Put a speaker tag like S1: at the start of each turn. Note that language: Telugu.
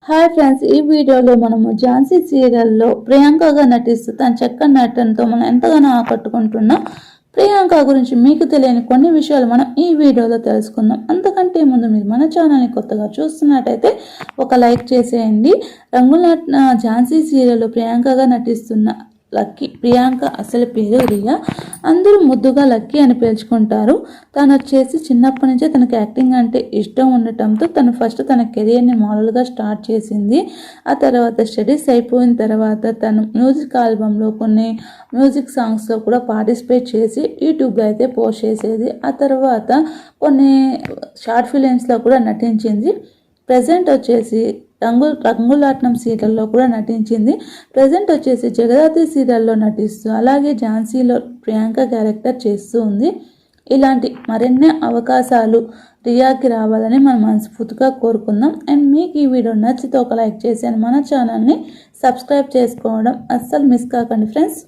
S1: హాయ్ ఫ్రెండ్స్, ఈ వీడియోలో మనము ఝాన్సీ సీరియల్లో ప్రియాంకగా నటిస్తూ తన చక్కని నటనతో మనం ఎంతగానో ఆకట్టుకుంటున్నాం. ప్రియాంక గురించి మీకు తెలియని కొన్ని విషయాలు మనం ఈ వీడియోలో తెలుసుకుందాం. అంతకంటే ముందు మీరు మన ఛానల్ని కొత్తగా చూస్తున్నట్టయితే ఒక లైక్ చేసేయండి. రంగుల ఝాన్సీ సీరియల్లో ప్రియాంకగా నటిస్తున్న లక్కీ ప్రియాంక అసలు పేరు రియా. అందరూ ముద్దుగా లక్కీ అని పిలుచుకుంటారు. తను వచ్చేసి చిన్నప్పటి నుంచే తనకి యాక్టింగ్ అంటే ఇష్టం ఉండటంతో తను ఫస్ట్ తన కెరియర్ని మోడల్గా స్టార్ట్ చేసింది. ఆ తర్వాత స్టడీస్ అయిపోయిన తర్వాత తను మ్యూజిక్ ఆల్బంలో కొన్ని మ్యూజిక్ సాంగ్స్లో కూడా పార్టిసిపేట్ చేసి యూట్యూబ్లో అయితే పోస్ట్ చేసేది. ఆ తర్వాత కొన్ని షార్ట్ ఫిలిమ్స్లో కూడా నటించింది. ప్రజెంట్ వచ్చేసి రంగులాట్నం సీరియల్లో కూడా నటించింది. ప్రజెంట్ వచ్చేసి జగదాత్రి సీరియల్లో నటిస్తూ అలాగే ఝాన్సీలో ప్రియాంక క్యారెక్టర్ చేస్తూ ఉంది. ఇలాంటి మరిన్ని అవకాశాలు రియాకి రావాలని మనం మనస్ఫూర్తిగా కోరుకుందాం. అండ్ మీకు ఈ వీడియో నచ్చితే ఒక లైక్ చేసి మన ఛానల్ని సబ్స్క్రైబ్ చేసుకోవడం అస్సలు మిస్ కాకండి ఫ్రెండ్స్.